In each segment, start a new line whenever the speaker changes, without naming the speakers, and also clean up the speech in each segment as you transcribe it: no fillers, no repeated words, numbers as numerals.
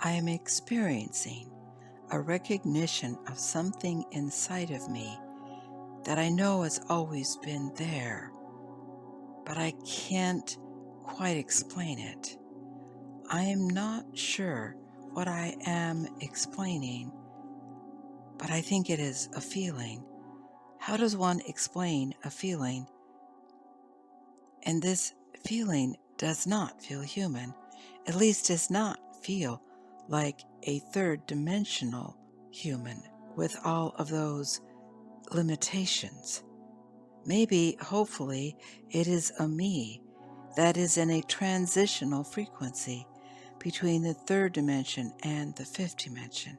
I am experiencing a recognition of something inside of me that I know has always been there, but I can't quite explain it. I am not sure what I am explaining, but I think it is a feeling. How does one explain a feeling? And this feeling does not feel human, at least does not feel like a third dimensional human with all of those limitations. Maybe, hopefully, it is a me that is in a transitional frequency between the third dimension and the fifth dimension.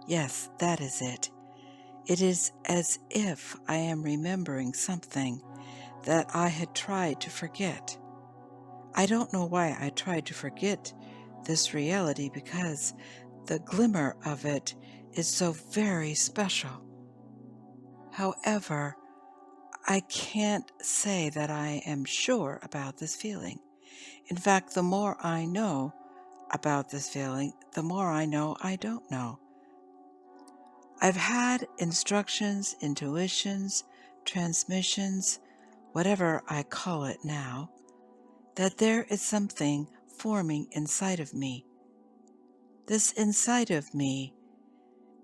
Yes, that is it. It is as if I am remembering something that I had tried to forget. I don't know why I tried to forget this reality, because the glimmer of it is so very special. However, I can't say that I am sure about this feeling. In fact, the more I know about this feeling, the more I know I don't know. I've had instructions, intuitions, transmissions, whatever I call it now, that there is something forming inside of me. This inside of me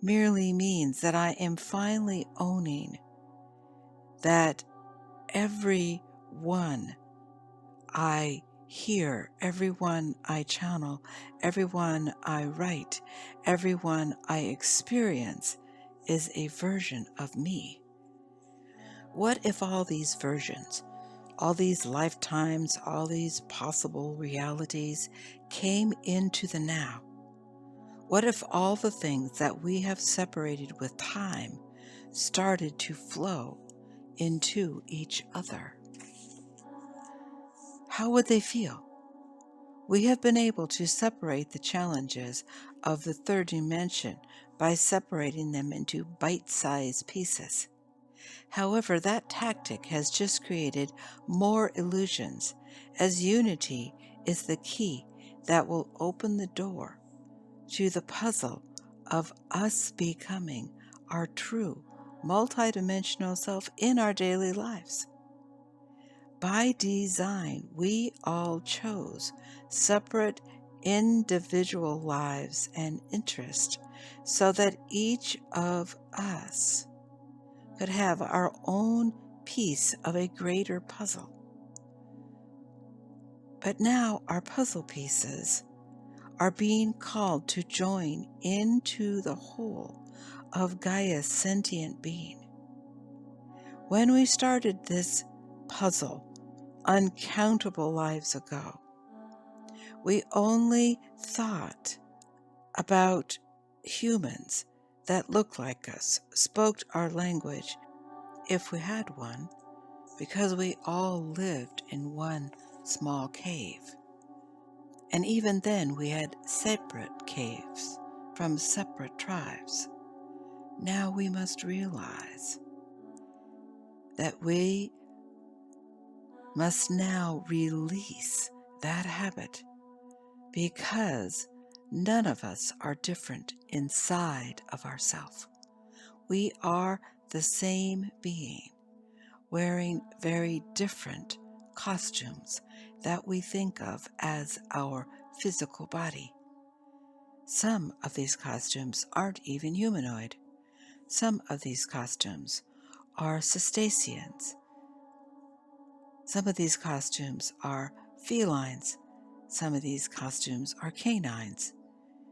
merely means that I am finally owning that everyone I hear, everyone I channel, everyone I write, everyone I experience is a version of me. What if all these versions, all these lifetimes, all these possible realities came into the now? What if all the things that we have separated with time started to flow into each other? How would they feel? We have been able to separate the challenges of the third dimension by separating them into bite-sized pieces. However, that tactic has just created more illusions, as unity is the key that will open the door to the puzzle of us becoming our true multidimensional self in our daily lives. By design, we all chose separate individual lives and interests so that each of us could have our own piece of a greater puzzle. But now our puzzle pieces are being called to join into the whole of Gaia's sentient being. When we started this puzzle uncountable lives ago, we only thought about humans that looked like us, spoke our language, if we had one, because we all lived in one small cave. And even then we had separate caves from separate tribes. Now we must realize that we must now release that habit, because none of us are different inside of ourselves. We are the same being, wearing very different costumes that we think of as our physical body. Some of these costumes aren't even humanoid. Some of these costumes are cetaceans. Some of these costumes are felines. Some of these costumes are canines.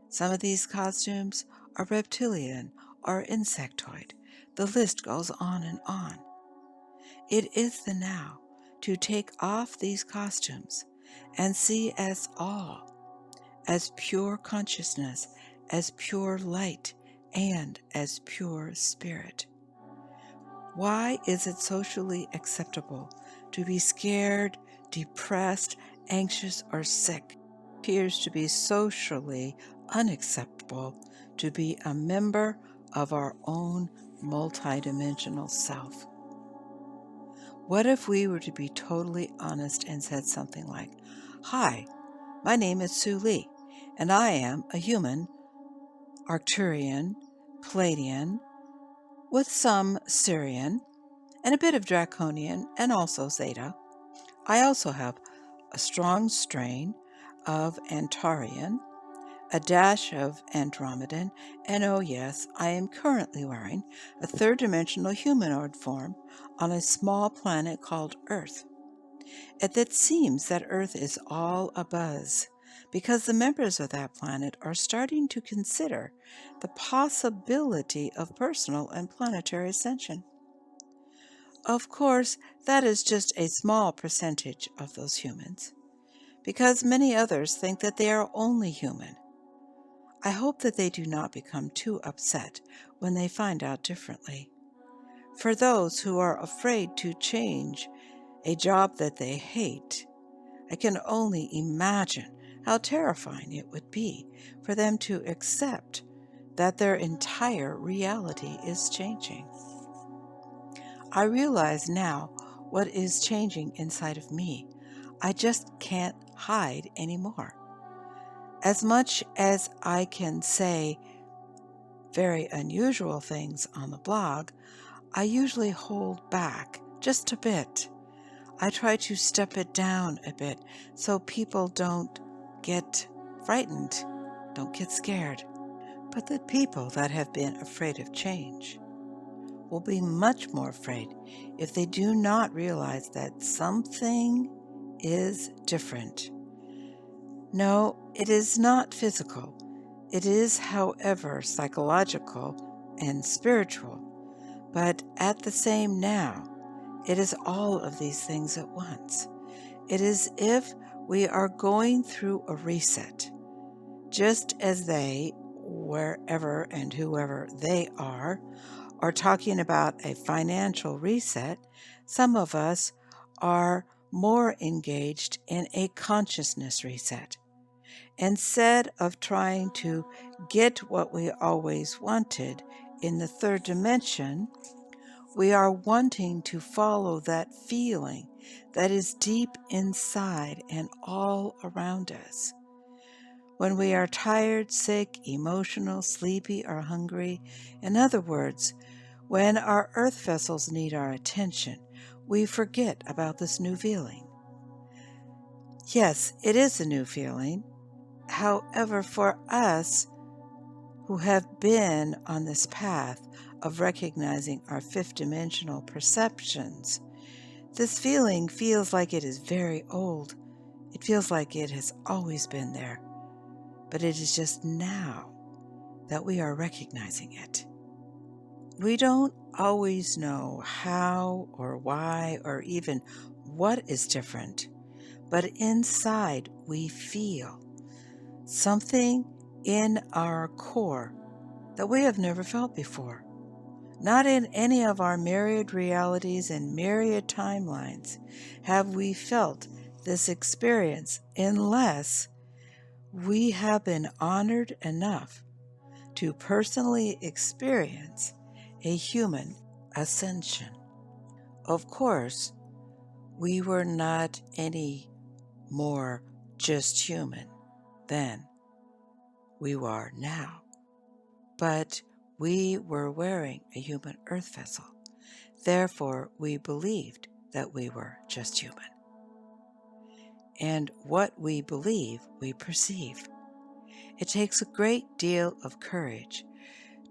Some of these costumes are reptilian or insectoid. The list goes on and on. It is the now to take off these costumes and see us all as pure consciousness, as pure light, and as pure spirit. Why is it socially acceptable to be scared, depressed, anxious, or sick? It appears to be socially unacceptable to be a member of our own multidimensional self. What if we were to be totally honest and said something like, "Hi, my name is Sue Lee, and I am a human, Arcturian, Palladian, with some Sirian, and a bit of Draconian, and also Zeta. I also have a strong strain of Antarian, a dash of Andromedan, and oh yes, I am currently wearing a third-dimensional humanoid form on a small planet called Earth. It seems that Earth is all abuzz because the members of that planet are starting to consider the possibility of personal and planetary ascension. Of course, that is just a small percentage of those humans, because many others think that they are only human. I hope that they do not become too upset when they find out differently. For those who are afraid to change a job that they hate, I can only imagine how terrifying it would be for them to accept that their entire reality is changing. I realize now what is changing inside of me. I just can't hide anymore. As much as I can say very unusual things on the blog, I usually hold back just a bit. I try to step it down a bit so people don't get frightened, don't get scared. But the people that have been afraid of change will be much more afraid if they do not realize that something is different. No, it is not physical. It is, however, psychological and spiritual. But at the same now, it is all of these things at once. It is if we are going through a reset, just as they, wherever and whoever they are talking about a financial reset. Some of us are more engaged in a consciousness reset. Instead of trying to get what we always wanted in the third dimension, we are wanting to follow that feeling that is deep inside and all around us. When we are tired, sick, emotional, sleepy, or hungry, in other words, when our earth vessels need our attention, we forget about this new feeling. Yes, it is a new feeling. However, for us who have been on this path of recognizing our fifth dimensional perceptions, this feeling feels like it is very old. It feels like it has always been there, but it is just now that we are recognizing it. We don't always know how or why or even what is different, but inside we feel something in our core that we have never felt before. Not in any of our myriad realities and myriad timelines have we felt this experience unless we have been honored enough to personally experience a human ascension. Of course, we were not any more just human then we are now, but we were wearing a human earth vessel. Therefore, we believed that we were just human. And what we believe, we perceive. It takes a great deal of courage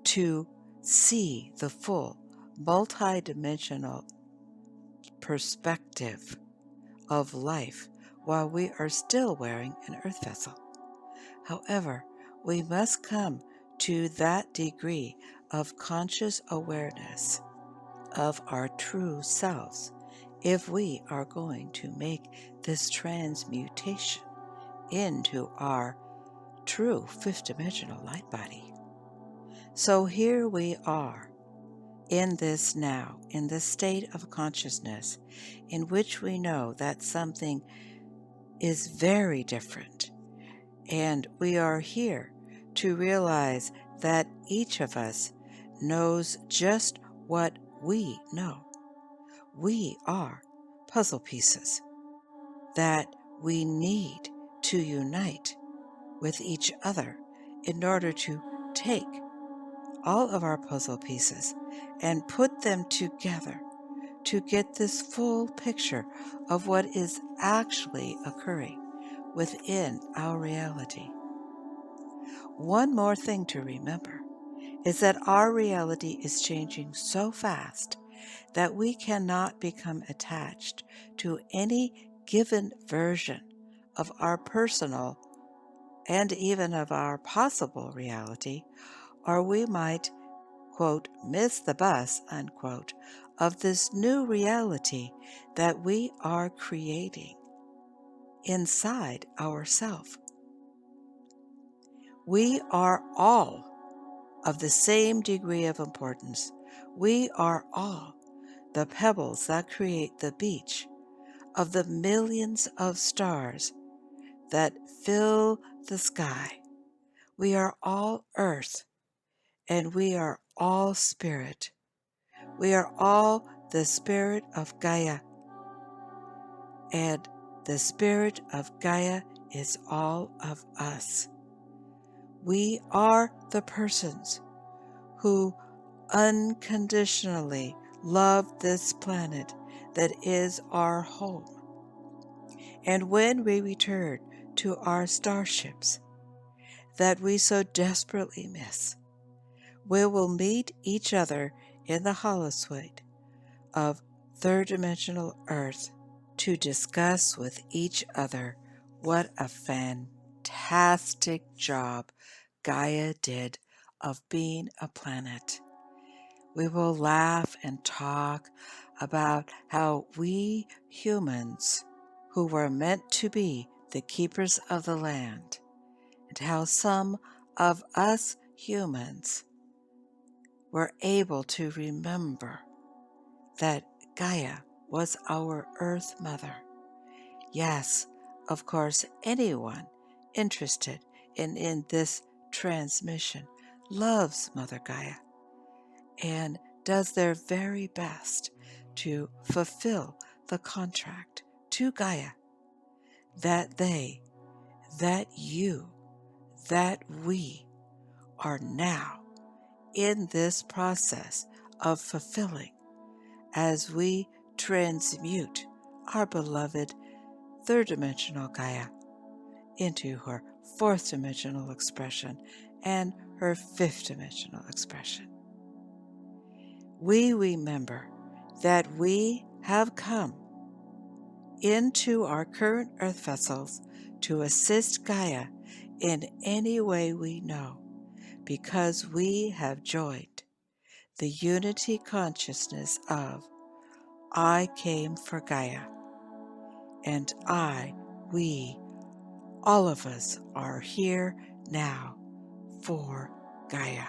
to see the full, multidimensional perspective of life while we are still wearing an earth vessel. However, we must come to that degree of conscious awareness of our true selves if we are going to make this transmutation into our true fifth dimensional light body. So here we are in this now, in this state of consciousness in which we know that something is very different. And we are here to realize that each of us knows just what we know. We are puzzle pieces that we need to unite with each other in order to take all of our puzzle pieces and put them together to get this full picture of what is actually occurring within our reality. One more thing to remember is that our reality is changing so fast that we cannot become attached to any given version of our personal and even of our possible reality, or we might, quote, miss the bus, unquote, of this new reality that we are creating inside ourselves. We are all of the same degree of importance. We are all the pebbles that create the beach of the millions of stars that fill the sky. We are all earth, and we are all spirit. We are all the spirit of Gaia, and the spirit of Gaia is all of us. We are the persons who unconditionally love this planet that is our home. And when we return to our starships that we so desperately miss, we will meet each other in the holosuite of third-dimensional Earth to discuss with each other what a fantastic job Gaia did of being a planet. We will laugh and talk about how we humans, who were meant to be the keepers of the land, and how some of us humans were able to remember that Gaia was our Earth Mother. Yes, of course, anyone interested in this transmission loves Mother Gaia and does their very best to fulfill the contract to Gaia that they, that you, that we are now in this process of fulfilling as we transmute our beloved third-dimensional Gaia into her fourth-dimensional expression and her fifth-dimensional expression. We remember that we have come into our current earth vessels to assist Gaia in any way we know, because we have joined the unity consciousness of I came for Gaia, and we, all of us are here now for Gaia.